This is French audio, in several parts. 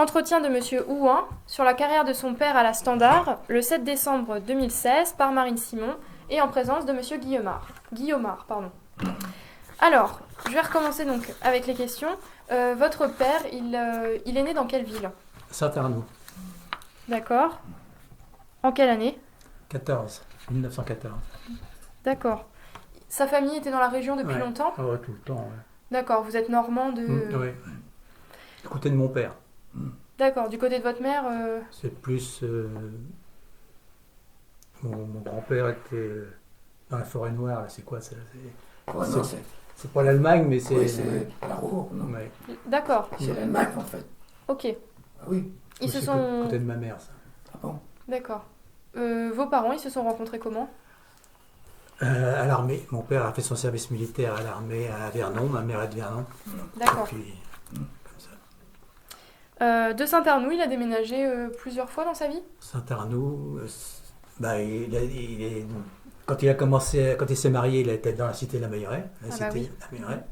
Entretien de Monsieur Houin sur la carrière de son père à la Standard, le 7 décembre 2016, par Marine Simon, et en présence de Monsieur Guillaumard, pardon. Alors, je vais recommencer donc avec les questions. Votre père, il est né dans quelle ville? Saint-Arnoux, D'accord. En quelle année? 1914. D'accord. Sa famille était dans la région depuis Ouais. longtemps? Ah ouais, tout le temps. Ouais. D'accord, vous êtes normand de... Oui. Du côté de mon père. D'accord, du côté de votre mère C'est plus. Mon grand-père était dans la forêt noire. Là, c'est quoi ça? Ouais, non, C'est pas l'Allemagne, mais c'est. oui, c'est la Ruhr, non? Ouais. D'accord, C'est l'Allemagne en fait. ok. Ah oui, Ils se C'est sont... côté de ma mère, ça. ah bon? D'accord. Vos parents, ils se sont rencontrés comment? À l'armée. Mon père a fait son service militaire à l'armée à Vernon. Ma mère est de Vernon. D'accord. Et puis, comme ça. De Saint-Arnoux, il a déménagé plusieurs fois dans sa vie? Saint-Arnoux, quand il s'est marié, il était dans la cité de la Meilleraie, oui. La Meilleraie.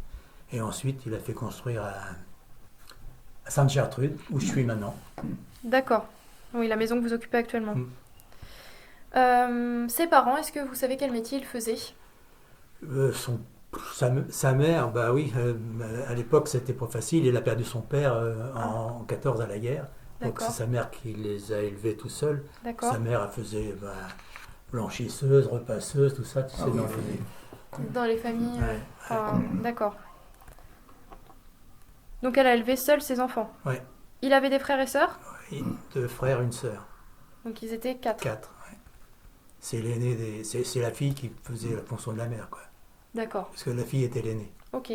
Et ensuite, il a fait construire à Sainte-Gertrude, où je suis maintenant. D'accord. Oui, la maison que vous occupez actuellement. Ses parents, est-ce que vous savez quel métier ils faisaient? Sa mère, bah oui, à l'époque, c'était pas facile. Il a perdu son père en 14 à la guerre. Donc D'accord. c'est sa mère qui les a élevés tout seul. D'accord. Sa mère, elle faisait blanchisseuse, repasseuse, tout ça, tu sais, Ah oui, dans il faisait. Dans les familles... Ouais. D'accord. Donc elle a élevé seule ses enfants? Ouais. Il avait des frères et sœurs? Et 2 frères, une sœur. Donc ils étaient 4. 4. Ouais. C'est l'aîné c'est la fille qui faisait la fonction de la mère, quoi. D'accord, Parce que la fille était l'aînée. ok.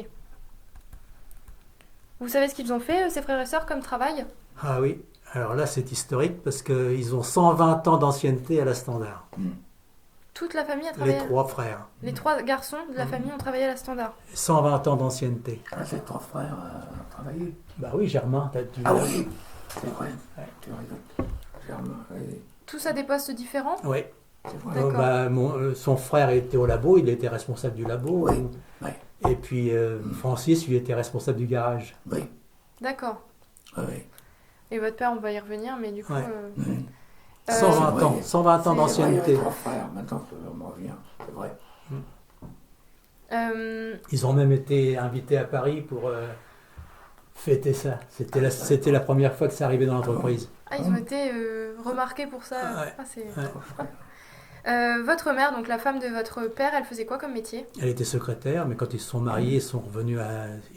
Vous savez ce qu'ils ont fait, ses frères et sœurs, comme travail? Ah oui, alors là c'est historique parce qu'ils ont 120 ans d'ancienneté à la Standard. Toute la famille a travaillé... Les 3 frères. Les 3 garçons de la famille ont travaillé à la Standard. 120 ans d'ancienneté. Ah, ces 3 frères travaillé. Bah oui, Germain, tu Ah oui, c'est vrai. Ouais. Tu raison. Germain, oui. Tous à des postes différents? Oui. C'est vrai. D'accord. Son frère était au labo, il était responsable du labo. Oui. Ouais. Et puis Francis, lui, était responsable du garage. Oui. D'accord. Oui. Et votre père, on va y revenir, mais du coup... Ouais. Oui. 120 c'est ans, vrai. 120 ans C'est- Il y d'ancienneté. avait 3 frères, maintenant on m'en revient. C'est vrai. Ils ont même été invités à Paris pour fêter ça. C'était la première fois que ça arrivait dans l'entreprise. Ah, ils ont été remarqués pour ça. Ouais. Ah, c'est... Ouais. 3 frères. Votre mère, donc la femme de votre père, elle faisait quoi comme métier? Elle était secrétaire, mais quand ils se sont mariés, ils sont revenus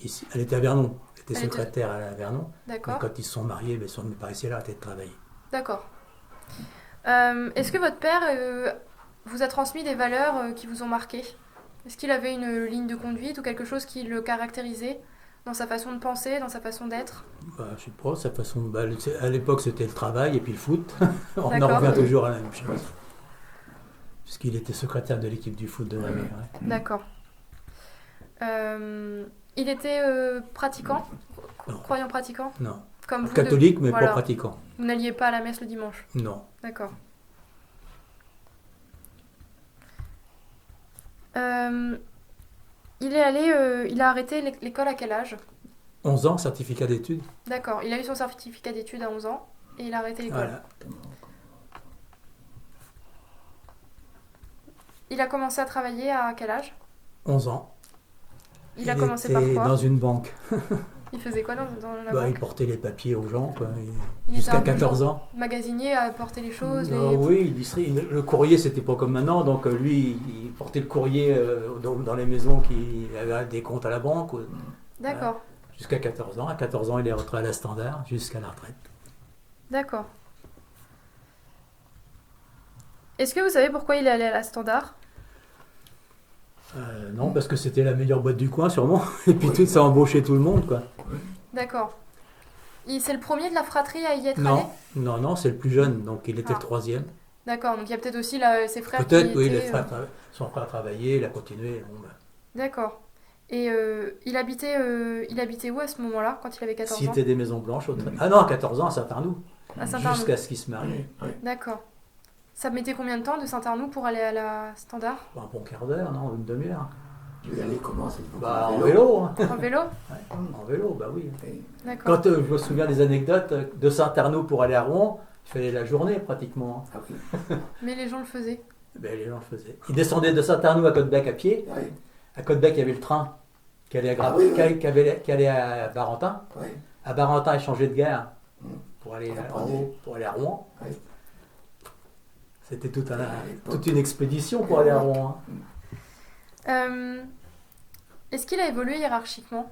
ici. Elle était à Vernon. Elle était Elle était- secrétaire à Vernon. Mais D'accord. quand ils se sont mariés, ils sont venus par ici, elle a arrêté de travailler. D'accord. Est-ce que votre père vous a transmis des valeurs qui vous ont marqué? Est-ce qu'il avait une ligne de conduite ou quelque chose qui le caractérisait dans sa façon de penser, dans sa façon d'être? Bah, je sais pas, sa façon. À l'époque, c'était le travail et puis le foot. On en D'accord. revient toujours à la même chose. Puisqu'il était secrétaire de l'équipe du foot de ma mère. Ouais. D'accord. Il était pratiquant? Non. Croyant pratiquant? Non. Comme vous Catholique, mais voilà. pas pratiquant. Vous n'alliez pas à la messe le dimanche? Non. D'accord. Il a arrêté l'école à quel âge? 11 ans, certificat d'études. D'accord. Il a eu son certificat d'études à 11 ans et il a arrêté l'école. Voilà. Il a commencé à travailler à quel âge? 11 ans. Il a commencé par était quoi? dans une banque. Il faisait quoi dans la Il banque? portait les papiers aux gens, quoi. Il Jusqu'à était un peu 14 genre ans. magasinier à porter les choses. Ah oui, le courrier, c'était pas comme maintenant. Donc lui, il portait le courrier dans les maisons qui avaient des comptes à la banque. D'accord, Jusqu'à 14 ans. À 14 ans, il est rentré à la Standard jusqu'à la retraite. d'accord. Est-ce que vous savez pourquoi il est allé à la Standard? Non, parce que c'était la meilleure boîte du coin, sûrement. Et puis tout ça a embauché tout le monde, quoi. D'accord. C'est le premier de la fratrie à y être allé? Non, c'est le plus jeune, donc il était Ah. le troisième. D'accord, donc il y a peut-être aussi ses frères Peut-être, qui oui, étaient... son frère travaillait, il a continué. Bon, D'accord. Et il habitait où à ce moment-là, quand il avait 14 ans? Cité des Maisons Blanches. Ah non, à 14 ans, à Saint-Arnoux. À Saint-Arnoux. Jusqu'à ce qu'il se marie. Oui. Oui. D'accord. Ça mettait combien de temps de Saint-Arnoux pour aller à la Standard? Un bon quart d'heure, non, une demi-heure. Tu y allais comment cette fois Bah, en vélo. Hein. En vélo? Ouais, en vélo, bah oui. Et- D'accord. Quand je me souviens des anecdotes, de Saint-Arnaud pour aller à Rouen, il fallait la journée pratiquement. Hein. Ah oui. Mais les gens le faisaient. Ben, les gens le faisaient. Ils descendaient de Saint-Arnaud à Côte-Bec à pied. Oui. À Côte-Bec, il y avait le train qui allait à, Ah oui, oui. qui allait à Barentin. Oui. À Barentin, il changeait de gare Mm. pour aller, Ah, en haut, pour aller à Rouen. Oui. C'était l'époque. toute une expédition pour aller à Rouen. Hein. Est-ce qu'il a évolué hiérarchiquement?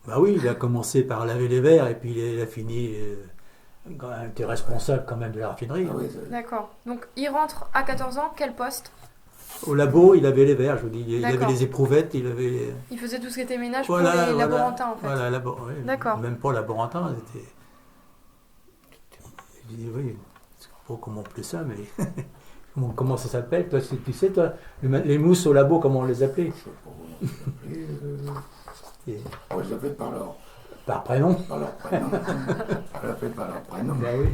Bah oui, il a commencé par laver les verres et puis il a fini. Quand même, il était responsable quand même de la raffinerie. Ah Hein. oui, D'accord. Donc il rentre à 14 ans, quel poste? Au labo, il avait les verres, je vous dis. Il avait D'accord. les éprouvettes, il avait les... Il faisait tout ce qui était ménage Voilà, pour les voilà. laborantins en fait. Voilà, oui. D'accord. Même pas laborantin, c'était... Je dis oui, je sais pas comment on appelait ça, mais... comment ça s'appelle? Toi, tu sais, toi, les mousses au labo, comment on les appelait? je sais pas comment on s'appelait. Et- On les appelait Par prénom? par leur prénom. On les appelait par leur prénom. Bah oui.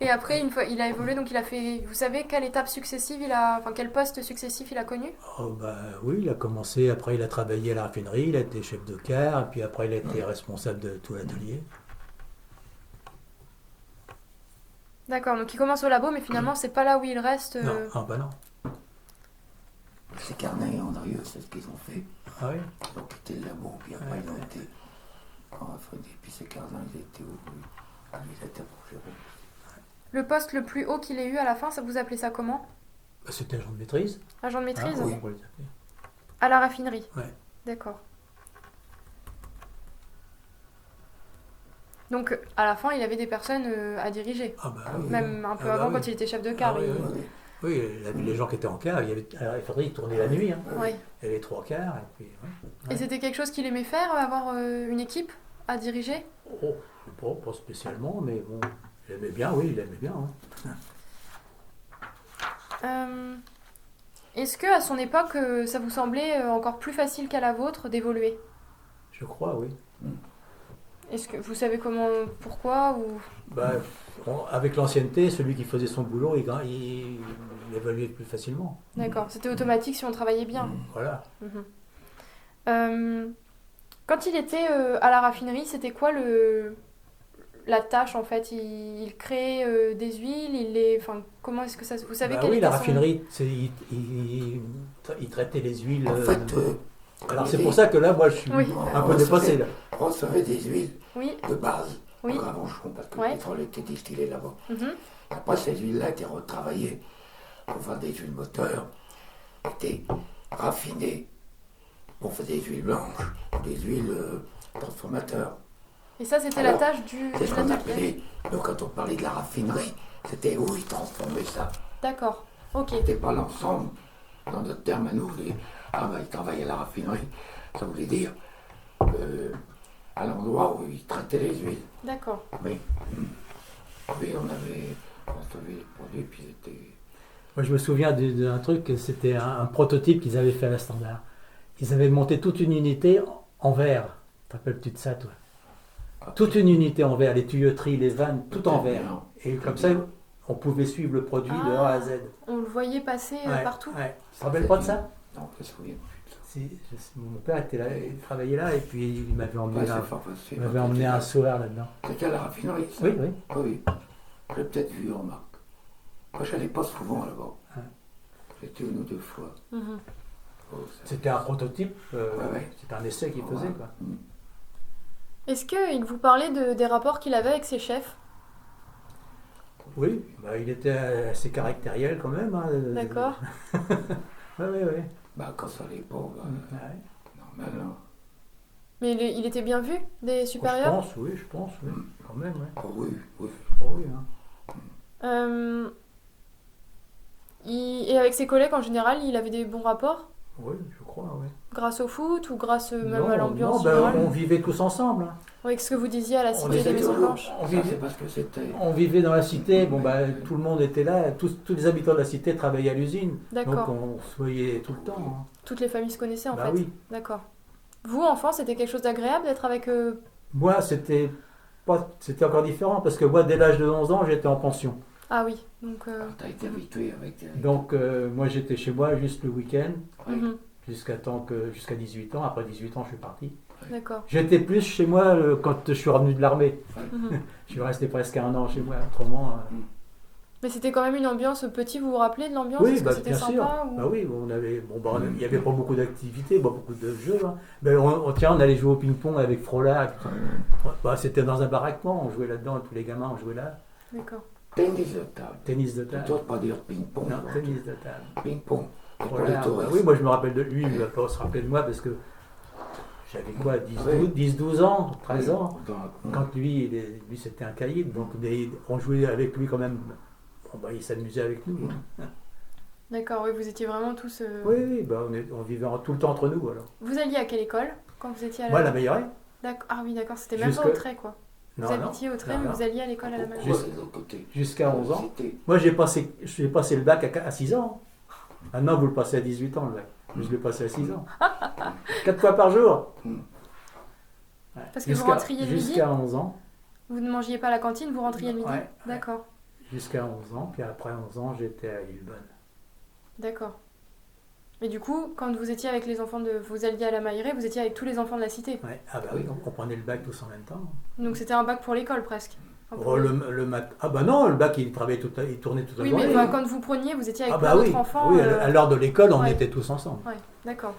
Et après, une fois, il a évolué, donc il a fait. Vous savez quelle étape successive il a. Enfin, quel poste successif il a connu? Oh, bah oui, il a commencé, après il a travaillé à la raffinerie, il a été chef de car, et puis après il a été responsable de tout l'atelier. D'accord, donc il commence au labo, mais finalement, c'est pas là où il reste. Non, ah bah non. C'est Carnet et Andrieux, c'est ce qu'ils ont fait. Ah oui? Ils ont quitté le labo, puis après Ouais, ils ont ouais. été en raffinerie. Puis c'est Carnet, ils étaient où lui? Ah, lui, il était pour Jérôme. Le poste le plus haut qu'il ait eu à la fin, ça vous appelez ça comment? Bah, c'était agent de maîtrise. Agent de maîtrise? Hein, oui. on va les appeler. À la raffinerie? Ouais. D'accord. Donc, à la fin, il avait des personnes à diriger. Ah bah Ah oui. oui. Même un peu Ah bah avant, oui. quand il était chef de car. Ah oui, il- oui. Oui, Oui, il avait les gens qui étaient en car, il y avait, à la raffinerie, il tournait la nuit. Hein. Ouais. Il y avait 3 quarts, et puis... ouais. Et c'était quelque chose qu'il aimait faire, avoir une équipe à diriger? Oh, je sais pas spécialement, mais bon, il aimait bien, oui, il aimait bien. Hein. Est-ce que à son époque, ça vous semblait encore plus facile qu'à la vôtre d'évoluer? Je crois, oui. Est-ce que vous savez pourquoi ou... Bah, avec l'ancienneté, celui qui faisait son boulot, il évaluait plus facilement. D'accord, c'était automatique si on travaillait bien. Voilà. Mhm. Quand il était à la raffinerie, c'était quoi la tâche en fait? Il créait des huiles, enfin, comment est-ce que ça... Vous savez Bah quel oui, était la son- raffinerie, il traitait les huiles. En fait, Alors c'est pour ça que là, moi, je suis Oui. un peu dépassé. Là. on recevait des huiles Oui. de base Oui. à Gravenchon, parce que Ouais. le pétrole était distillé là-bas. Mhm. Après, ces huiles-là étaient retravaillées pour faire des huiles moteurs, étaient raffinées pour faire des huiles blanches, des huiles transformateurs. Et ça, c'était Alors, la tâche du... C'est ce de qu'on l'atelier. appelait, nous quand on parlait de la raffinerie, c'était où ils transformaient ça. D'accord, ok. C'était pas l'ensemble, dans notre terme à nous, ils travaillaient à la raffinerie. Ça voulait dire à l'endroit où ils traitaient les huiles. D'accord. Oui, oui on avait les produits, puis c'était... Moi, je me souviens d'un truc, c'était un prototype qu'ils avaient fait à la Standard. Ils avaient monté toute une unité en verre. Te rappelles-tu de ça, toi? Toute une unité en verre, les tuyauteries, les vannes, tout en verre. Et comme ça, on pouvait suivre le produit de A à Z. On le voyait passer Ouais, partout. ouais. Tu te rappelles pas de ça? Non, je me souviens plus de ça. Si, mon père était là, il travaillait là, et puis il m'avait emmené, Ouais, c'est fort possible. il m'avait emmené un soir là-dedans. C'était à la raffinerie, ça? Oui, oui. Ah oui, j'ai peut-être vu, remarque. Moi, j'allais pas souvent là-bas. Ouais. J'étais une ou deux fois. Mhm. Oh, ça- C'était un prototype, ouais. c'était un essai qu'il faisait. Quoi. Mm. Est-ce qu'il vous parlait des rapports qu'il avait avec ses chefs? Oui, bah, il était assez caractériel quand même. Hein. D'accord. Oui, oui, oui. Bah, quand ça allait pas, bah, Ouais. normal, hein. Mais il était bien vu des supérieurs? Je pense, oui, quand même. Ouais. Oh oui, oui. Oh, oui, hein. Et avec ses collègues en général, il avait des bons rapports? Oui, je crois, oui. Grâce au foot ou grâce même Non, à l'ambiance non, ben, générale? on vivait tous ensemble. Hein. Oui, ce que vous disiez à la On Cité des était Maisons toujours- Blanches. On Ça, vivait, c'est parce que c'était... on vivait dans la cité, bon, bah, tout le monde était là, tous les habitants de la cité travaillaient à l'usine. Donc D'accord. on se voyait tout le temps. Hein. Toutes les familles se connaissaient en Bah fait. oui. D'accord. Vous, enfant, c'était quelque chose d'agréable d'être avec Moi, c'était encore différent parce que moi, dès l'âge de 11 ans, j'étais en pension. Ah oui, donc... T'as été habitué avec... Donc, moi, j'étais chez moi juste le week-end. Oui. mhm. jusqu'à 18 ans. Après 18 ans, je suis parti. D'accord. J'étais plus chez moi quand je suis revenu de l'armée. Mhm. Je suis resté presque un an chez moi. Autrement, Mais c'était quand même une ambiance petit, vous vous rappelez de l'ambiance? oui, Est-ce que bah, c'était bien sûr. sympa ou... Bah oui, on avait, il n'y avait pas beaucoup d'activités, pas beaucoup de jeux. Hein. Mais on allait jouer au ping-pong avec Frola. Bah, c'était dans un baraquement, on jouait là-dedans, tous les gamins, on jouait là. D'accord. Tennis de table. Tennis de Tu table. dois pas dire ping-pong. Non, tennis de table. Ping-pong. C'est pour Voilà, les bah touristes. oui, moi je me rappelle de lui, il ne va pas se rappeler de moi parce que j'avais quoi, 10-12 ans, 13 ans. Quand lui c'était un caïd, donc on jouait avec lui quand même. Bon, bah, il s'amusait avec nous. Hein. D'accord, oui, vous étiez vraiment tous... Oui, bah, on vivait tout le temps entre nous. Alors. Vous alliez à quelle école quand vous étiez à la... Moi, la meilleure. D'accord. Ah oui, d'accord, c'était même pas Jusque- au trait, quoi. Vous Non, habitiez au trait, non, mais non. vous alliez à l'école à la Mailleraie. Juste- Des autres côtés. Jusqu'à 11 ans. C'était- Moi, j'ai passé le bac à 6 ans. Maintenant, vous le passez à 18 ans, le bac. Je l'ai passé à 6 ans. 4 fois par jour. Ouais. Parce que vous rentriez le midi? Jusqu'à 11 ans. Vous ne mangiez pas à la cantine, vous rentriez le midi? Ouais. D'accord, Jusqu'à 11 ans. Puis après 11 ans, j'étais à Lillebonne. d'accord. Mais du coup, quand vous étiez avec les enfants de... Vous alliez à la Mailleraie, vous étiez avec tous les enfants de la cité. Ouais. Ah bah oui, on prenait le bac tous en même temps. Donc c'était un bac pour l'école, presque. Enfin, pour Oh, les- le mat... Ah bah non, le bac, il tournait toute la Oui, journée. mais enfin, quand vous preniez, vous étiez avec Ah plein bah oui, d'autres enfants. oui, à l'heure de l'école, on ouais. était tous ensemble. Ouais, d'accord.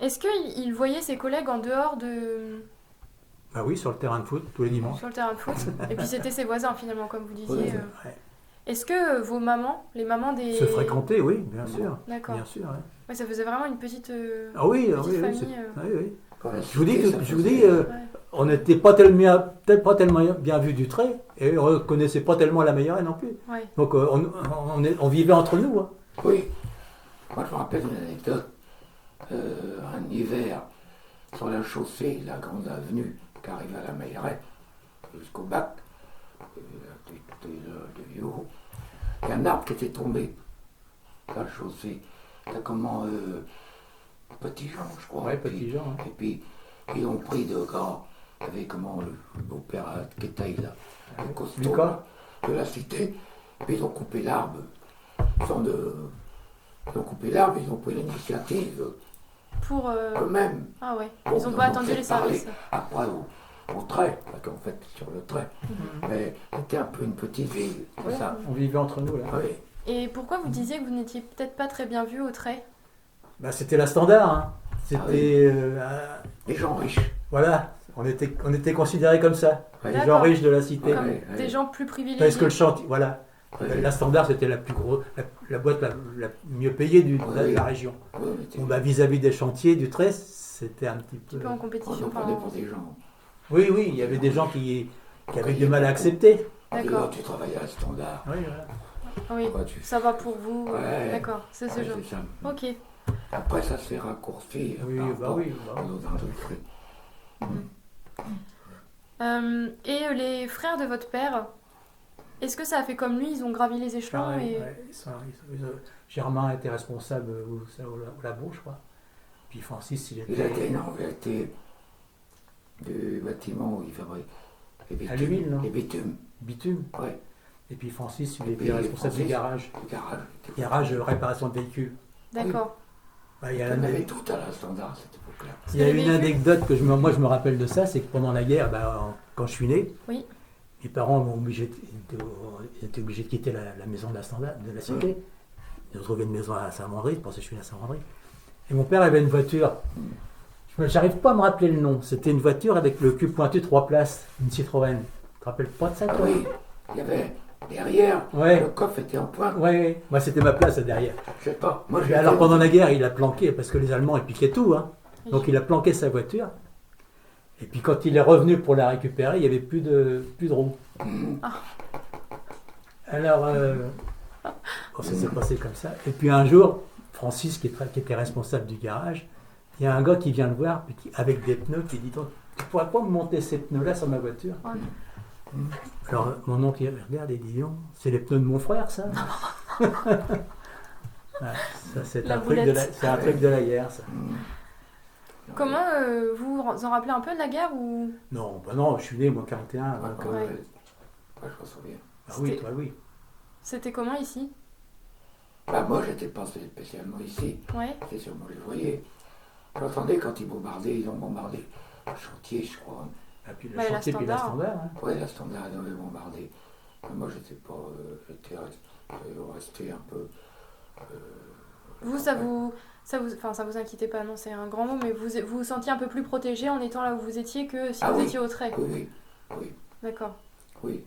Est-ce qu'il voyait ses collègues en dehors de... Bah oui, sur le terrain de foot, tous les dimanches. sur le terrain de foot? Et puis c'était ses voisins, finalement, comme vous disiez. Ouais. Ouais. Est-ce que vos mamans, les mamans des... Se fréquenter, oui, bien sûr. D'accord. Bien sûr, ouais. Ouais, ça faisait vraiment une petite... Ah oui, Petite oui, oui, famille, oui, oui. Quand la Je vous dis, cité, ça je vous faisait- dis Ouais. on n'était pas tellement bien vu du trait et on ne connaissait pas tellement la Mailleraie non plus. Ouais. Donc on vivait entre nous. Hein. Oui. Moi, je me rappelle une anecdote. Un hiver, sur la chaussée, la grande avenue qui arrive à la Mailleraie, jusqu'au bac, de vieux hauts, il y a un arbre qui était tombé sur la chaussée. T'as comment Petit Jean, je crois. Ouais, Et puis- Petit Jean, hein. Et puis, ils ont pris de gars, il y avait comment le beau-père à Kétaï, là, le costaud Lucas. là, de la cité, puis ils ont coupé l'arbre, sans de... Ils ont coupé l'arbre, ils ont pris l'initiative Pour... eux-mêmes. Ah ouais, Bon, ils n'ont ils pas en attendu fait les parler services. Après, au trait, parce qu'en fait, sur le trait. Mais c'était un peu une petite ville, c'est Ouais, ça. on vivait entre nous là. Oui. Et pourquoi vous disiez que vous n'étiez peut-être pas très bien vu au trait? Bah, c'était la standard. Hein. C'était Les gens riches. voilà, on était considérés comme ça, Ouais. les gens D'accord. riches de la cité. Comme ouais, des ouais. gens plus privilégiés. Parce que le chantier, voilà, Ouais. la standard c'était la plus grosse, la boîte la mieux payée de Ouais. la région. Oui, mais Bon, bah, vis-à-vis des chantiers, du trait, c'était un petit peu. Un peu en on compétition. nous prenait Enfin, pour des gens. Oui, oui, il y avait des gens qui avaient du mal à accepter. D'accord. Tu travailles à la standard. Oui, voilà. Ah oui, Quoi, tu... ça va pour vous. Ouais. D'accord, c'est ce Ouais, genre. c'est ça. Ok. Après, ça s'est raccourci Oui, par bah rapport oui. Bah. aux autres industries. Et les frères de votre père, est-ce que ça a fait comme lui? Ils ont gravi les échelons Pareil, et... ouais, Germain était responsable au labo, je crois. Puis Francis, il Il a était. été, non, il a été du bâtiment où il fabrique les bitumes. À l'huile, non? Les bitumes, Bitume. ouais. Et puis Francis, il Et était puis responsable du Francis. garage. Le garage. Garage réparation de véhicules. D'accord. Bah, il y Il a y en avait une, tout à la standard à cette époque-là. il y a Les une véhicules. anecdote que moi je me rappelle de ça, c'est que pendant la guerre, quand je suis né, Oui. mes parents étaient obligés de quitter la maison de la standard, de la cité. Ils ont trouvé une maison à Saint-Mandry, c'est pour ça que je suis né à Saint-Mandry. Et mon père avait une voiture. J'arrive pas à me rappeler le nom. C'était une voiture avec le cul pointu 3 places, une Citroën. Tu te rappelles pas de ça, Ah toi? oui, il y avait derrière, Ouais. le coffre était en pointe. Ouais, moi c'était ma place derrière. Je sais pas. Moi, Et alors pendant la guerre, il a planqué, parce que les Allemands ils piquaient tout, hein. Donc il a planqué sa voiture. Et puis quand il est revenu pour la récupérer, il n'y avait plus de roues. Alors, bon, ça s'est passé comme ça. Et puis un jour, Francis, qui était responsable du garage, il y a un gars qui vient le voir avec des pneus, qui dit donc, tu pourrais pas me monter ces pneus-là sur ma voiture? Ouais. Alors mon oncle il regarde et dit non, c'est les pneus de mon frère ça. Ouais, ça c'est La un truc de la guerre ça. Comment vous vous en rappelez un peu de la guerre ou... Non, bah non, je suis né moi en 41. Donc, Ouais. Je me souviens. ah oui, C'était- toi oui. C'était comment ici? Bah, moi, j'étais pas spécialement ici. Ouais. C'est sûr, moi, je les voyais. J'entendais quand ils ont bombardé le chantier, je crois. Et puis le Bah, la chantier, puis la standard. standard. Hein. Ouais, la standard, ils avaient bombardé. Mais moi, j'étais pas. J'étais resté un peu. Vous, enfin, ça vous inquiétait pas, non, c'est un grand mot, mais vous vous sentiez un peu plus protégé en étant là où vous étiez que si Ah vous oui. étiez au trait. Oui, oui, D'accord. oui.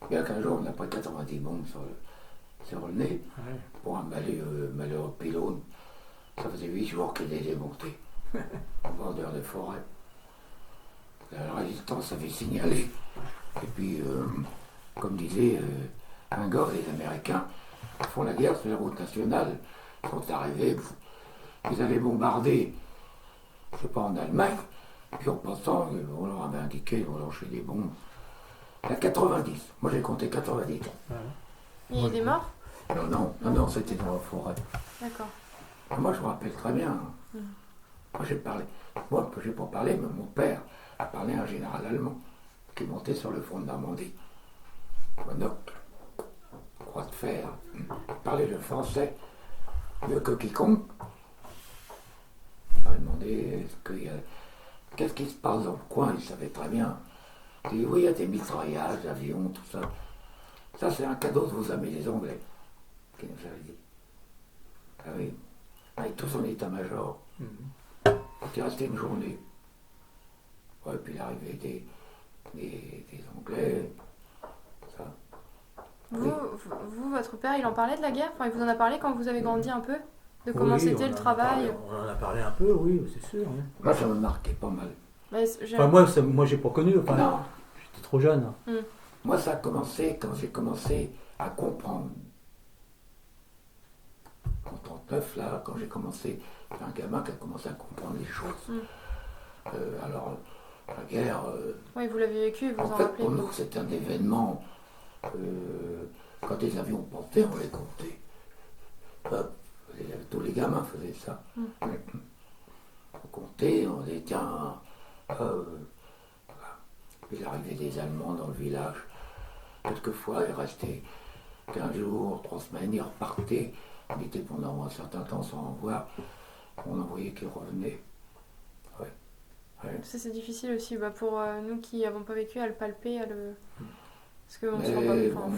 Bien qu'un jour, on n'a pas 90 bombes sur le nez Ouais. pour un malheureux pylône. Ça faisait 8 jours qu'il était monté en bordure de forêt. La résistance avait signalé. Et puis, comme disait un gars, les Américains font la guerre sur la route nationale. Ils sont arrivés, ils avaient bombardé, je sais pas, en Allemagne. Puis en passant, on leur avait indiqué, on lâchait des bombes. Il y a 90. Moi, j'ai compté 90. Ouais. Il y a des morts? Non, c'était dans la forêt. D'accord. Moi, je me rappelle très bien. Moi, j'ai parlé. Moi, j'ai pas parlé, mais mon père a parlé à un général allemand qui montait sur le front de Normandie. Monocle, croix de fer. Il parlait le français mieux que quiconque. Je lui ai demandé qu'est-ce qui se passe dans le coin, il savait très bien. Il dit oui, il y a des mitraillages, avions, tout ça. Ça, c'est un cadeau de vos amis les Anglais, qui nous avait dit. Ah oui, avec tout son état-major. Il est resté une journée. Ouais, puis l'arrivée des Anglais, ça. Vous, votre père, il en parlait de la guerre? Enfin, il vous en a parlé quand vous avez grandi un peu? De comment Oui, c'était on le en a travail? parlé, on en a parlé un peu, oui, c'est sûr. Hein. Moi, ça me marquait pas mal. Bah, Enfin, moi, j'ai pas connu. Enfin, Non, j'étais trop jeune. moi, ça a commencé quand j'ai commencé à comprendre. En 39, là, quand j'ai commencé, c'est un gamin qui a commencé à comprendre les choses. Alors, la guerre, Oui, vous l'avez vécu, vous en en fait, rappelez. pour nous, c'est un événement. Quand les avions portaient, on les comptait. Hop, tous les gamins faisaient ça. On comptait, on disait, tiens, voilà. Puis l'arrivée des Allemands dans le village. Quelquefois, ils restaient 15 jours, 3 semaines, ils repartaient. On était pendant un certain temps sans en voir. On en voyait qu'ils revenaient. Ouais. Ça, c'est difficile aussi pour nous qui n'avons pas vécu à le palper, parce qu'on ne se rend Mais pas. bon,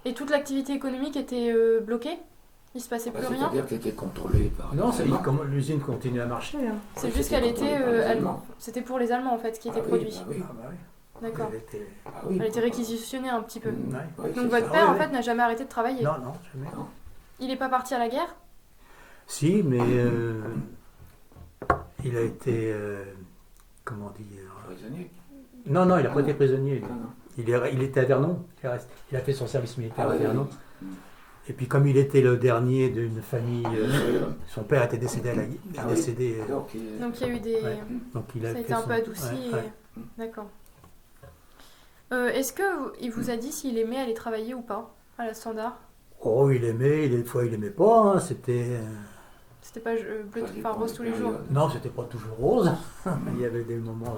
Et toute l'activité économique était bloquée? Il se passait plus rien? c'est-à-dire qu'elle était contrôlée par Non, les Allemands. l'usine continue à marcher. Hein. C'est Oui, juste c'était qu'elle contrôlé était. par les Allemands. C'était pour les Allemands en fait qui était Ah oui, produit. bah oui. Ah bah oui. D'accord. Elle était... Ah oui. Elle était réquisitionnée un petit peu. Ouais. Oui, Donc c'est votre ça. père en oui. fait n'a jamais arrêté de travailler. Non, jamais. Il n'est pas parti à la guerre? Si, mais il a été... comment dire... Prisonnier. Non, il n'a pas été prisonnier. Non, non. Il était à Vernon. Il a fait son service militaire Ah à oui, Vernon. oui. Et puis comme il était le dernier d'une famille, son père était décédé à la guerre. Ah oui. Décédé, Donc, Donc il y a eu des. Ouais. donc il Ça a fait été un son- peu adouci. Ouais, ouais. D'accord. Est-ce qu'il vous a dit s'il aimait aller travailler ou pas à la Standard? Oh, il aimait, des fois il aimait pas. Hein. C'était... C'était pas bleu, Ça enfin dépend rose des tous les jours. périodes. Non, c'était pas toujours rose. Il y avait des moments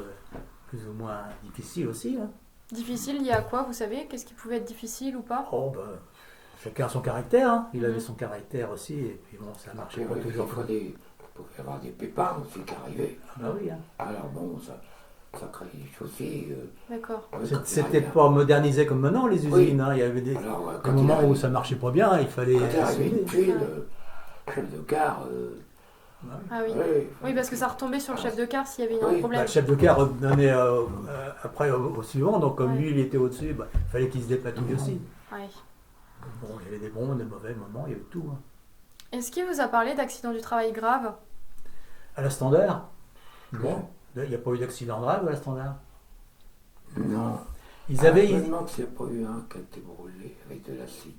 plus ou moins difficiles aussi. Hein. Difficile, il y a quoi, vous savez? Qu'est-ce qui pouvait être difficile ou pas? Oh, ben, chacun a son caractère. Hein. Il avait Mhm. son caractère aussi. Et puis bon, ça marchait Après, pas oui, toujours. des fois, il pouvait y avoir des pépins aussi qui arrivaient. Ah bah oui. Hein. Alors bon, ça crée des soucis. D'accord. Ouais, quand il C'était arrive- pas modernisé comme maintenant, les usines. Oui. Hein. Il y avait des Alors, des quand il moments où arrive- ça marchait pas bien. Il fallait... Quand il arrivait une essayer. tuile, chef de gare, Ah oui. Ah oui. ouais, Oui, parce que ça retombait sur le chef de car s'il y avait un Oui, Bah, problème. le chef de car donnait après au suivant, donc comme Ouais. lui il était au-dessus, bah, il fallait qu'il se dépatouille aussi. Ouais. Bon, il y avait des bons, des mauvais moments, il y avait tout. Hein. Est-ce qu'il vous a parlé d'accident du travail grave? À la Standard, Oui. bon, il n'y a pas eu d'accident grave à la Standard. Non. Ils avaient... Je me demande s'il n'y a pas eu un qui a été brûlé avec de l'acide.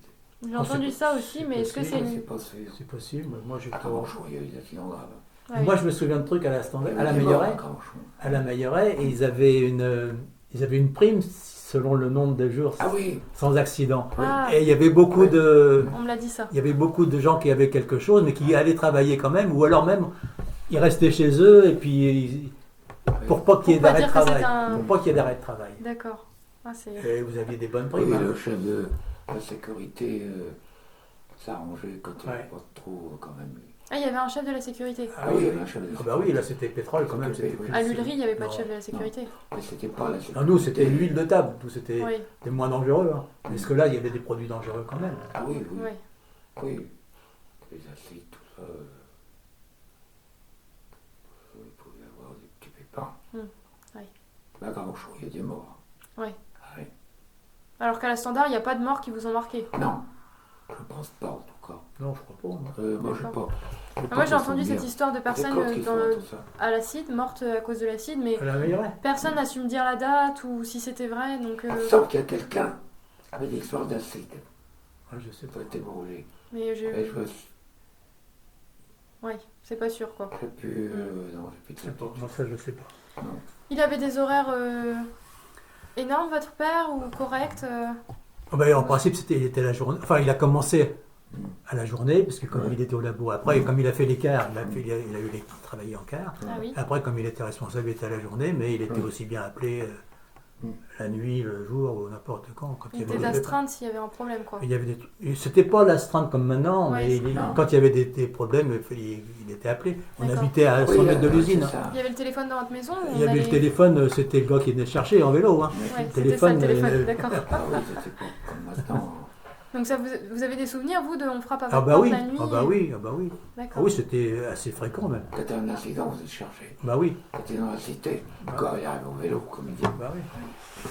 J'ai entendu ça aussi, mais est-ce que c'est Je ne sais une. pas sûr. C'est possible, moi j'ai pas... Cranchon, il y a eu des accidents graves. Ouais. Moi je me souviens de trucs à la Standard, à la Il y a des morts Meilleraie, Cranchon. à la Meilleraie, et ils avaient une prime selon le nombre de jours Ah oui, sans accident. Ah, Et il y avait beaucoup de... on me l'a dit ça. Il y avait beaucoup de gens qui avaient quelque chose, mais qui allaient travailler quand même, ou alors même, ils restaient chez eux, et puis, pour pas qu'il y ait Pour pas d'arrêt de dire que travail. c'est un- Pour pas qu'il y ait d'arrêt de travail. D'accord. Ah, c'est. Et vous aviez des bonnes oui, primes. hein. le chef de la sécurité, s'arranger quand il n'y avait Ouais. pas trop, quand même. Ah, il y avait un chef de la sécurité. Ah oui, il y avait un chef de Ah bah oui, là c'était pétrole quand même. C'était C'était pétrole. À l'huilerie, il n'y avait pas de Non. chef de la sécurité. Mais c'était pas la Ah, nous c'était l'huile de table, tout c'était Oui, moins dangereux. Hein. Parce que là il y avait des produits dangereux quand même. Ah oui, oui. oui. Oui. Les acides, tout ça. Il pouvait y avoir des petits pépins. Oui. Là, quand on chaud, il y a des morts. Oui. Ah oui. Alors qu'à la standard, il n'y a pas de morts qui vous ont marqué. Non, je pense pas en tout cas. Non, je crois pas. Moi. Moi, j'ai D'accord. pas. Ah, moi, j'ai entendu cette histoire de personnes Tout ça. à l'acide, mortes à cause de l'acide, mais À la meilleure. personne n'a su me dire la date ou si c'était vrai, donc... On sent qu'il y a quelqu'un avec des histoires d'acide Ah, je sais qui pas. a été brûlé. Mais Et je me Ouais, c'est pas sûr, quoi. sais plus. Non, j'ai plus de Je sais pas. Non, ça je sais pas. Il avait des horaires énormes, votre père, ou corrects Ah bah, en principe il était la journée. Enfin il a commencé à la journée parce que comme il était au labo après, comme il a fait l'écart, il a eu les travaillé en quart. Ah oui. Après, comme il était responsable, il était à la journée, mais il était aussi bien appelé la nuit, le jour ou n'importe quand. Il y était avait des d'astreinte s'il y avait un problème, quoi. Il y avait c'était pas l'astreinte comme maintenant, Ouais, mais non. quand il y avait des problèmes, il était appelé. On D'accord. habitait à 100 mètres de l'usine. c'est ça. Il y avait le téléphone dans votre maison ou Il y on avait le allait- téléphone, c'était le gars qui venait chercher en vélo. Hein. Ouais, le c'était ça le téléphone, téléphone, d'accord. Ah oui, c'était pas comme maintenant. Donc ça, vous avez des souvenirs, vous, de on frappe à Ah votre bah porte oui, la nuit ah bah oui, ah bah oui. Ah D'accord. oui, c'était assez fréquent même. Quand t'as un accident, vous êtes cherché. Bah oui, Quand t'es dans la cité, le gars il arrive au vélo, comme il dit. bah oui,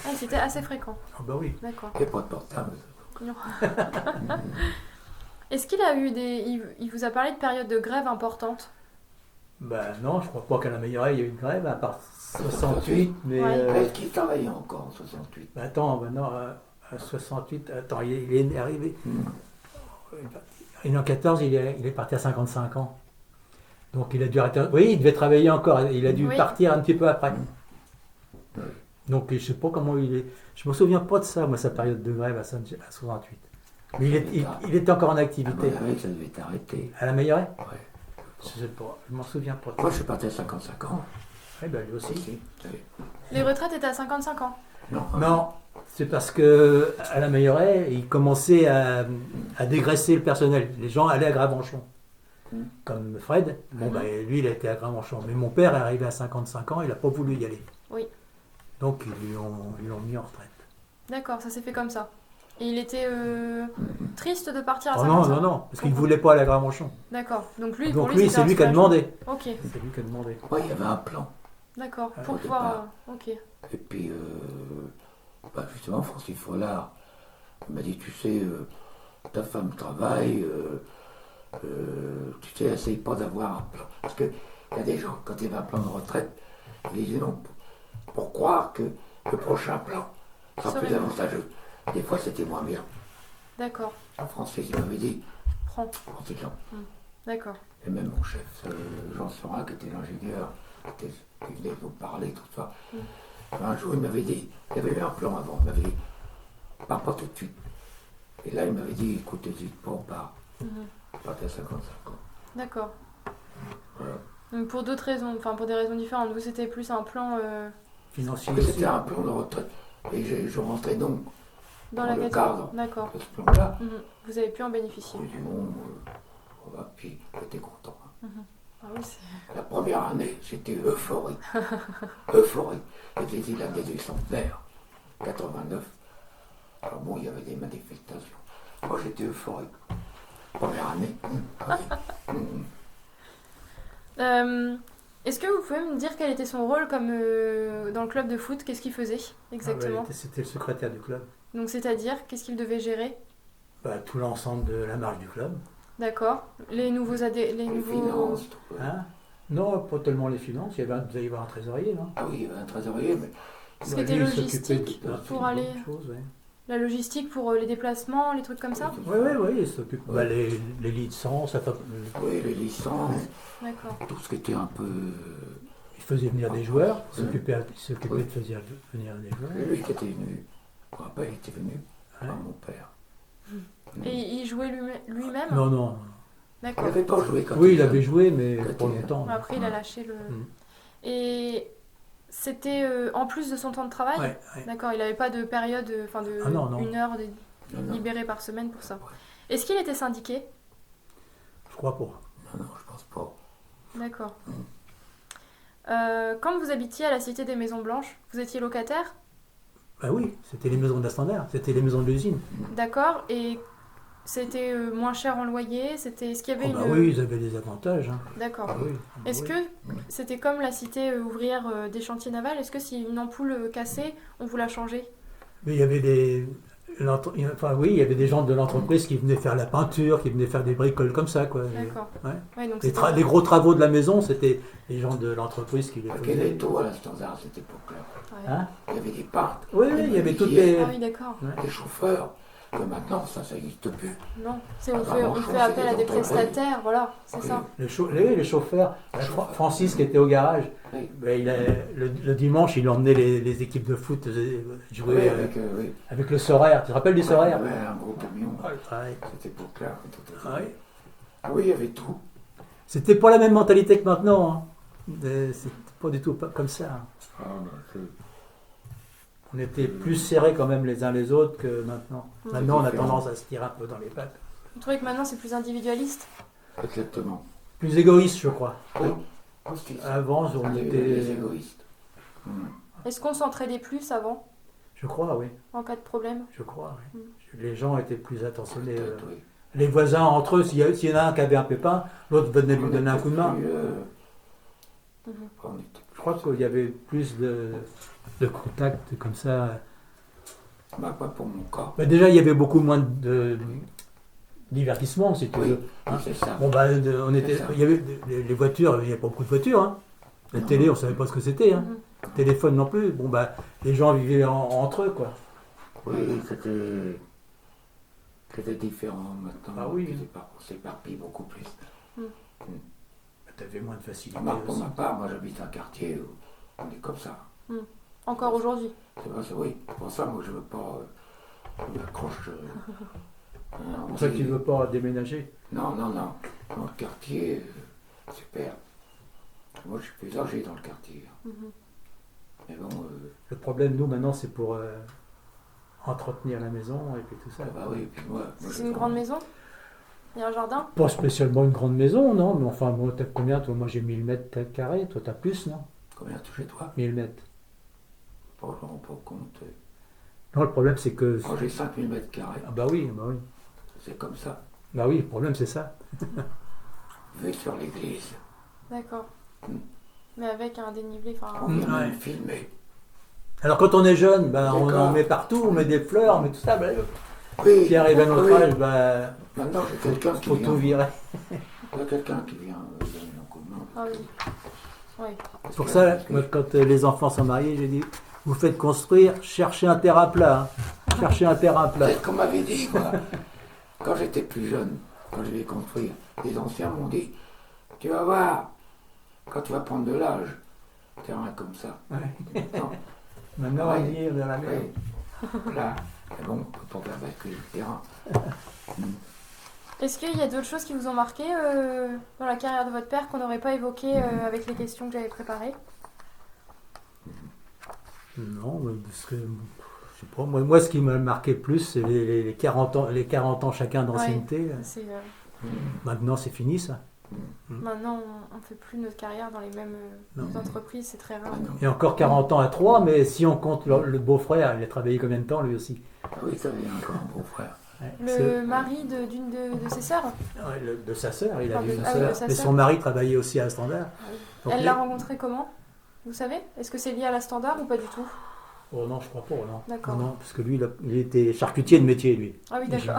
Ah, c'était assez fréquent, ah bah oui. d'accord. Il n'y a pas de portable. Non. Est-ce qu'il a eu il vous a parlé de périodes de grève importantes? Bah non, je crois pas qu'à la meilleure il y a eu une grève, à part 68, mais... Ouais. Est-ce qu'il travaillait encore en 68? bah attends, bah non, à 68, attends, il est arrivé... Il est en 14, il est parti à 55 ans. Donc il a dû arrêter... Oui, il devait travailler encore, il a dû Oui. partir un petit peu après. Donc je sais pas comment il est... Je me souviens pas de ça, moi, sa période de grève à 68. Mais il était encore en À activité. mon avis, ça devait être arrêté. À la meilleure Ouais. Je sais pas, je m'en souviens pas. Moi, je suis parti à 55 ans. Oui, bah lui aussi. Aussi. Les retraites étaient à 55 ans. Non. Non, c'est parce que à la Meilleraye, il commençait à dégraisser le personnel. Les gens allaient à Gravenchon. Comme Fred, bon, bah, lui, il a été à Gravenchon. Mais mon père est arrivé à 55 ans, il n'a pas voulu y aller. Oui. Donc, ils l'ont mis en retraite. D'accord, ça s'est fait comme ça. Et il était triste de partir à Oh 55 non, ans. non, non, parce qu'il ne voulait pas aller à Gravenchon. D'accord. Donc lui, Donc pour lui, lui, c'était c'est lui qui a un soulagement. demandé. Ok, C'est lui qui a demandé. Ouais, il y avait un plan. d'accord. Ah, Pour au pouvoir... ok. Et puis, bah, justement, Francis Follard m'a dit, tu sais, ta femme travaille, tu sais, essaye pas d'avoir un plan. Parce qu'il y a des gens, quand il y avait un plan de retraite, ils disaient non, pour croire que le prochain plan sera Serait plus bon. avantageux. Des fois, c'était moins bien. D'accord. Francis, il m'avait dit, Prends. Francis, non. D'accord. Et même mon chef, Jean Sorin, qui était l'ingénieur, qui venait nous parler, tout ça. Un jour, il m'avait dit, il y avait eu un plan avant, il m'avait dit, pars pas tout de suite. Et là, il m'avait dit, écoute, n'hésite pas, on part. On partait à 55 ans. D'accord. Voilà. Donc pour d'autres raisons, enfin pour des raisons différentes, vous c'était plus un plan Financier Mais aussi. c'était un plan de retraite. Et je rentrais donc dans la le catégorie. cadre D'accord. de ce plan-là. Vous avez pu en bénéficier. J'ai dit, bon, voilà, puis j'étais content. Ah oui, c'est... La première année, j'étais euphorique. Euphorique. C'était l'année du centenaire, 89. Alors bon, il y avait des manifestations. Moi, j'étais euphorique. Première année. Ah oui. Est-ce que vous pouvez me dire quel était son rôle comme dans le club de foot? Qu'est-ce qu'il faisait exactement? Ah bah, c'était le secrétaire du club. Donc c'est-à-dire, qu'est-ce qu'il devait gérer? Bah, tout l'ensemble de la marche du club. D'accord. Les nouveaux les Les nouveaux... finances, tout. Hein non, pas tellement les finances. Il devait y avoir un trésorier, non? Ah oui, il y avait un trésorier, mais Ce qui Bah, était lui, il s'occupait logistique de- pour de aller... beaucoup de choses, ouais. La logistique pour les déplacements, les trucs comme ça? Oui, oui, oui, il s'occupe. Bah, les licences, enfin, oui, les licences, D'accord. tout ce qui était un peu. il faisait venir des joueurs, il s'occupait Oui. de faire venir des joueurs. Lui qui était venu. Je me rappelle, il était venu Ouais. par mon père. Et il jouait lui-même? Non, non. Il D'accord. n'avait pas joué quand Oui, il était avait jeune. joué, mais Quand pas il- longtemps. Après, il a lâché le... Mm. Et c'était en plus de son temps de travail? Ouais, ouais. D'accord, il n'avait pas de période, enfin de Ah non, non. 1 heure Non, non. libérée par semaine pour ça. Est-ce qu'il était syndiqué? Je crois pas. Non, je pense pas. D'accord. Quand vous habitiez à la Cité des Maisons Blanches, vous étiez locataire? Ben oui, c'était les maisons de la Standard, c'était les maisons de l'usine. D'accord. Et c'était moins cher en loyer? Est-ce qu'il y avait Oh, bah une... oui, ils avaient des avantages. Hein. D'accord. Ah oui, ah Est-ce oui. que c'était comme la cité ouvrière des chantiers navals? Est-ce que si une ampoule cassait, on vous la changeait? Mais il y avait enfin oui, il y avait des gens de l'entreprise qui venaient faire la peinture, qui venaient faire des bricoles comme ça, quoi. D'accord. Ouais. Ouais, donc Les, c'était- les gros travaux de la maison, c'était les gens de l'entreprise qui les À quel faisaient. étau à la Standard à cette époque-là? Ouais. Hein? Il y avait des parts, Oui, oui, il y avait toutes les. Ah oui, d'accord. des chauffeurs. Que maintenant, ça n'existe plus. Non, Ah, on fait appel à des prestataires, voilà, c'est Oui. ça. Les chauffeurs. Francis qui était au garage, Oui. ben, le dimanche, il emmenait les équipes de foot jouer Oui, oui. avec le Sorare. Tu te rappelles du Sorare? Ouais, un gros camion. Ah, le travail. À cette époque-là. Ah oui. Ah oui, il y avait tout. C'était pas la même mentalité que maintenant. Hein. C'était pas du tout comme ça. Ah, bah, c'est- On était plus serrés quand même les uns les autres que maintenant. Ouais. Maintenant, on a différent. tendance à se tirer un peu dans les pattes. Vous trouvez que maintenant c'est plus individualiste? Exactement. Plus égoïste, je crois. Oui. Aussi, ça. Avant, on Les était. égoïstes. Est-ce qu'on s'entraidait plus avant, Je crois, oui. en cas de problème? Je crois, oui. Les gens étaient plus attentionnés. Peut-être, oui. Les voisins entre eux, s'il y en a un qui avait un pépin, l'autre venait lui On donner un était coup de main. plus, Mhm. on était Je crois qu'il y avait plus de contacts comme ça. Bah, pas pour mon cas. Mais déjà, il y avait beaucoup moins de divertissement, si tu Oui, veux. Hein. c'est ça. Bon, bah, on était, C'est ça. il y avait les voitures, il n'y avait pas beaucoup de voitures. Hein. La Non. télé, on ne savait pas ce que c'était. Hein. Mhm. Le téléphone non plus. Bon, bah, les gens vivaient entre eux, quoi. Oui, c'était différent maintenant. Ah oui. On s'éparpille beaucoup plus. Tu avais moins de facilité Pour aussi. ma part, moi j'habite un quartier où on est comme ça. Encore aujourd'hui? C'est vrai, oui. Pour ça, moi je veux pas. Je m'accroche. C'est pour ça que tu ne veux pas déménager. Non. Dans le quartier, super. Moi je suis plus âgé dans le quartier. Mhm. Mais bon, Le problème, nous, maintenant, c'est pour entretenir la maison et puis tout ça. bah oui, puis moi. C'est une grande maison? Il y a un jardin? Pas spécialement une grande maison, non, mais enfin, bon, t'as combien, toi? Moi, j'ai 1000 mètres carrés, toi, t'as plus, non? Combien tu chez toi? 1000 mètres. Pas, je me rends pas compte. Non, le problème, c'est que... Moi j'ai 5000 mètres carrés. Ah bah oui, bah oui. C'est comme ça. Bah oui, le problème, c'est ça. Vue sur l'église. D'accord. Mais avec un dénivelé, enfin... On vient Ouais. même filmer. Alors, quand on est jeune, ben, on D'accord. en met partout, on met des fleurs, on met tout ça. Ben, Oui. qui arrive à notre oui. âge, ben, Maintenant j'ai quelqu'un qui faut vient. tout virer. Il y a quelqu'un qui vient donner un coup de main. Ah oui. Oui. C'est pour ça, moi, quand les enfants sont mariés, j'ai dit, vous faites construire, cherchez un terrain plat. Hein. Cherchez un terrain plat. C'est ce qu'on m'avait dit, quoi. Quand j'étais plus jeune, quand je vais construire, les anciens m'ont dit, tu vas voir, quand tu vas prendre de l'âge, terrain comme ça. Ouais. Non, Maintenant, Ouais. on vit dans la mer. oui. Là, mais bon, on peut pas faire basculer le terrain. Est-ce qu'il y a d'autres choses qui vous ont marqué dans la carrière de votre père qu'on n'aurait pas évoqué avec les questions que j'avais préparées? Non, mais parce que, je sais pas, moi, ce qui m'a marqué plus, c'est les 40 ans chacun d'ancienneté. C'est, Maintenant, c'est fini, ça. maintenant, on ne fait plus notre carrière dans les mêmes Non. entreprises, c'est très rare. Ah non. Il y a encore 40 ans à 3, mais si on compte le beau-frère, il a travaillé combien de temps, lui aussi? Ah oui, ça vient encore un beau-frère. Ouais, Le mari d'une de ses sœurs, de sa sœur, il a Ah, eu une ah oui, de sœur. sa Mais sœur. son mari travaillait aussi à Standard. Donc, elle l'a rencontré comment? Vous savez? Est-ce que c'est lié à la Standard ou pas du tout? Oh non, je crois pas, non. D'accord. Non, parce que lui, il était charcutier de métier, lui. Ah oui, d'accord.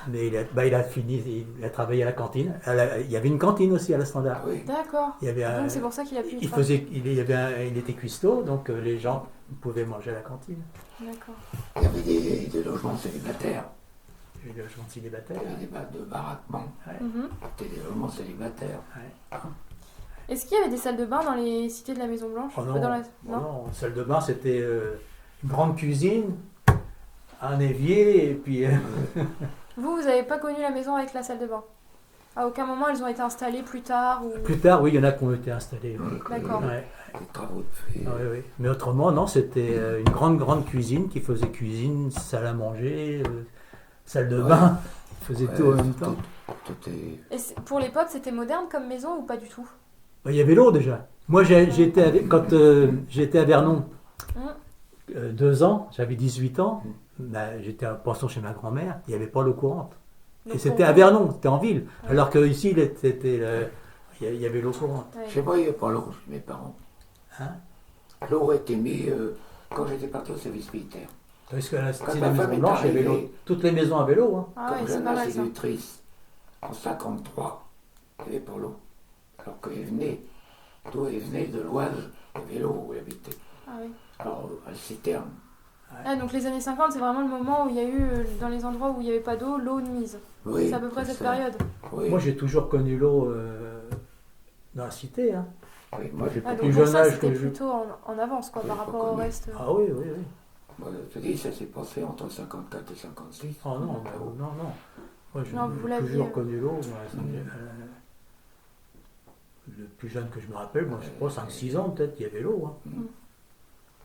Mais il a fini, il a travaillé à la cantine. Il y avait une cantine aussi à la Standard. Ah oui. D'accord. Il y avait Donc c'est pour ça qu'il a pu y il travailler. faisait, il était cuistot, donc les gens pouvaient manger à la cantine. D'accord. Il y avait des logements célibataires. Il y avait des logements célibataires. Il y avait des bases de baraquement. Mhm. C'était des logements célibataires. Est-ce qu'il y avait des salles de bain dans les cités de la Maison Blanche? Oh non, Dans la... oh non. non, salle de bain, c'était une grande cuisine, un évier, et puis... Vous n'avez pas connu la maison avec la salle de bain? À aucun moment elles ont été installées plus tard ou... Plus tard, oui, il y en a qui ont été installés. Oui. D'accord. Ouais. Des travaux de fait. Ah oui, oui. Mais autrement, non, c'était une grande cuisine qui faisait cuisine, salle à manger, salle de Ouais. bain. Ils faisaient tout en même temps. Tout est... Et pour l'époque, c'était moderne comme maison ou pas du tout? Bah, il y avait l'eau déjà. Moi, quand j'étais à Vernon, Hum. 2 ans, j'avais 18 ans, bah, j'étais en pension chez ma grand-mère, il n'y avait pas l'eau courante. Donc Et c'était pour à vous- Vernon, c'était en ville. Ouais. Alors qu'ici, il y avait l'eau courante. Ouais. Chez moi, il n'y avait pas l'eau chez mes parents. Hein? L'eau a été mise quand j'étais parti au service militaire. Parce que la Quand cité ma des femme Maisons est Blanches, il y avait l'eau. arrivée- Toutes les maisons avaient l'eau. Hein. Ah Comme ouais, c'est jeune pas mal ça. institutrice, en 53, il n'y avait pas l'eau. Alors qu'elle venait, d'où elle venait de l'Oise, il y avait l'eau où elle habitait. Ah oui. Alors, à la citerne. Ah, donc les années 50, c'est vraiment le moment où il y a eu, dans les endroits où il n'y avait pas d'eau, l'eau de mise. Oui, C'est à peu près cette ça. période. Oui, Moi, j'ai toujours connu l'eau dans la cité. Hein. oui, moi, j'ai Ah, pas donc plus pour jeune ça, âge c'était que je- plutôt en avance quoi, Oui, par pas rapport au connu. reste. Ah oui, oui, oui. Moi, je te dis, ça s'est passé entre 54 et 56. Oh non, non, non. Moi, j'ai Non, vous l'aviez, toujours connu l'eau. Moi, le plus jeune que je me rappelle, moi, je sais pas, 5-6 ans peut-être, il y avait l'eau. Hein.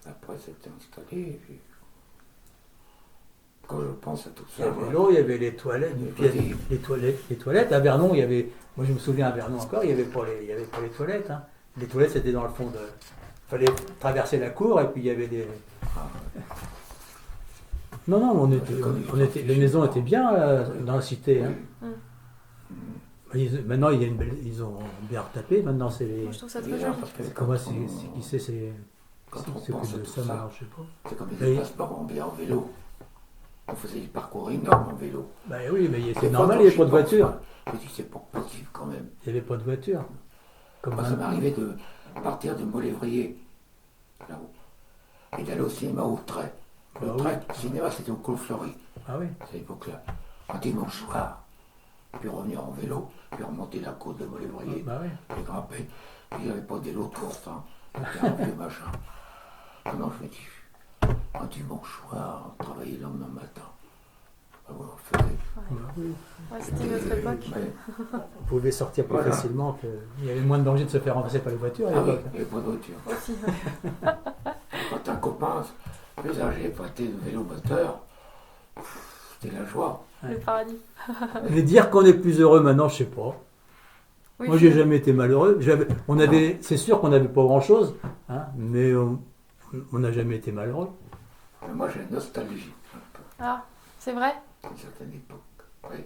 Après, c'était installé. Et puis, quand je pense à tout Il ça, y avait moi, l'eau, il y avait les toilettes. Puis, il y avait les toilettes. À Vernon, il y avait. Moi, je me souviens à Vernon encore, il y avait pas les toilettes. Hein. Les toilettes, c'était dans le fond de. Il fallait traverser la cour et puis il y avait des. Non, non, les maisons étaient bien dans la cité. Hein. Maintenant, ils ont bien retapé. Maintenant, c'est les. Moi, je trouve ça très déjà, joli. parce que Comment quand c'est on- qui c'est quand on c'est pense plus à de tout ça ça, maintenant, je sais pas. c'est comme Mais- des passeports en bien en vélo. On faisait des parcours énormes en vélo. Bah oui, mais c'est Des normal, fois, il n'y avait quand pas de j'y pense, voiture. moi, je me dis, c'est pas possible quand même. Il n'y avait pas de voiture. Comme Moi, ça maintenant. m'arrivait de partir de Molévrier, là-haut, et d'aller au cinéma au trait. Le Ah oui. trait, le cinéma, c'était au Clos Fleury, Ah oui. à cette époque-là. Un dimanche soir, puis revenir en vélo, puis remonter la côte de Molévrier, Bah oui. puis grimper. Puis il n'y avait pas des lots de course, hein. C'était un vieux machin. Maintenant, je me dis, un dimanche soir, on travaillait le lendemain matin. Ah ouais, on faisait. Bah oui. Ouais, c'était notre époque. Mais- On pouvait sortir plus Voilà. facilement. Il y avait moins de danger de se faire renverser par les voitures à Ah oui, l'époque. il n'y avait pas de voiture. Aussi. Quand un copain plus âgé prêtait de vélo moteur, c'était la joie. Le paradis. Mais dire qu'on est plus heureux maintenant, je sais pas. Oui, Moi, j'ai jamais été malheureux. C'est sûr qu'on n'avait pas grand-chose, hein, mais on n'a jamais été malheureux. Mais moi, j'ai une nostalgie, un peu, Ah, c'est vrai? d'une certaine époque. Oui.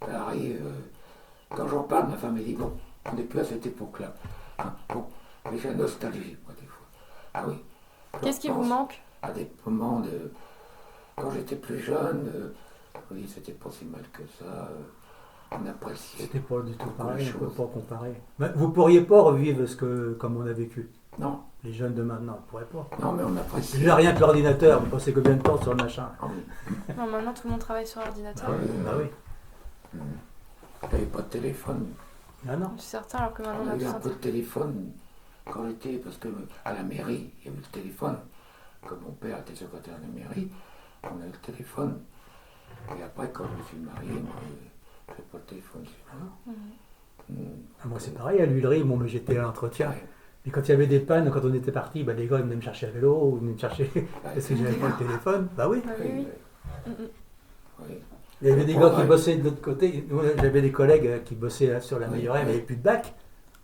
Ça arrive, quand j'en parle, ma femme me dit, bon, on n'est plus à cette époque-là. Hein, bon, mais j'ai une nostalgie, moi, des fois. Ah oui. Je Qu'est-ce qui vous repense manque? à des moments de... Quand j'étais plus jeune, oui, c'était pas si mal que ça. On appréciait. C'était pas du tout beaucoup pareil, les on ne peut choses. pas comparer. Mais vous pourriez pas revivre comme on a vécu. Non, Les jeunes de maintenant, on ne pourrait pas. non, mais on appréciait. Déjà rien que l'ordinateur, vous passez combien de temps sur le machin? Ah oui. Non, maintenant tout le monde travaille sur l'ordinateur. Bah oui. Il n'y avait pas de téléphone. Ah non. Certains, alors que maintenant On on a a eu tous un peu de téléphone quand j'étais, parce que à la mairie, il y avait le téléphone. Comme mon père était secrétaire de la mairie, on a eu le téléphone. Et après, quand je me suis marié, moi, je n'avais pas de téléphone chez moi. Ah, moi c'est pareil, à l'huilerie, bon, mais j'étais à l'entretien. Ouais. Et quand il y avait des pannes, quand on était parti, bah, les gars ils venaient me chercher à vélo, ou venaient me chercher parce que j'avais pas le téléphone. Bah oui. Ah, oui, oui. Oui. Il y avait des gars qui Ouais. bossaient de l'autre côté. Moi, j'avais des collègues qui bossaient sur la Oui. Meilleuraie, mais il n'y avait plus de bac.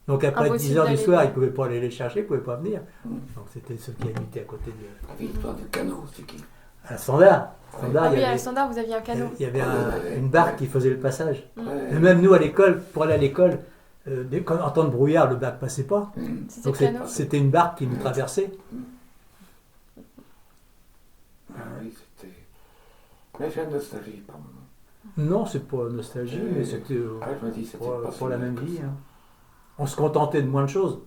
Donc après Impossible 10h du d'aller soir, voir. ils ne pouvaient pas aller les chercher, ils ne pouvaient pas venir. Mm. Donc c'était ceux qui habitaient à côté de... La victoire du canot, c'est qui À Standard. Standard, Ah il y oui, à avait, la standard, vous aviez un canot. il y avait Ouais. une barque qui faisait le passage. Ouais. Et même nous, à l'école, pour aller à l'école, en temps de brouillard, le bac passait pas. C'était Donc le canot. c'était une barque qui nous traversait. Ah oui, c'était. Mais j'ai une nostalgie par moment. Non, c'est pas nostalgie, mais c'était Ouais, je me dis, c'était pas si pour la mal même que vie. ça. Hein. On se contentait de moins de choses.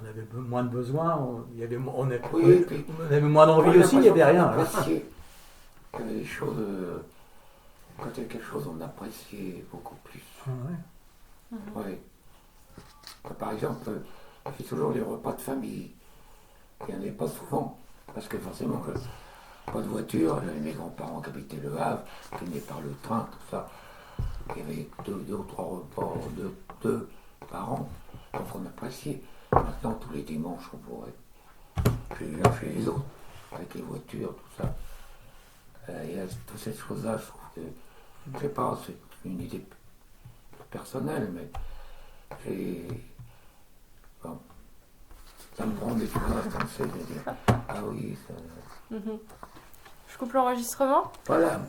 On avait moins de besoins, Oui, et puis, on avait moins d'envie moi, j'ai aussi, il n'y avait rien. l'impression qu'on appréciait. Il y avait des choses. Quand il y a quelque chose, on appréciait beaucoup plus. Ah ouais. Oui. Par exemple, je fais toujours les repas de famille. Il n'y en avait pas souvent. Parce que forcément, pas de voiture. J'avais mes grands-parents qui habitaient Le Havre, qui venaient par le train, tout ça. Il y avait deux ou trois repas, deux par an. Donc on appréciait. Maintenant, tous les dimanches, on pourrait chez les uns, chez les autres, avec les voitures, tout ça. Il y a toutes ces choses-là, je trouve que Je sais pas, c'est une idée personnelle, mais j'ai. Bon, ça me prend des fois, comme ça, de dire, ah oui, ça. Je coupe l'enregistrement. Voilà.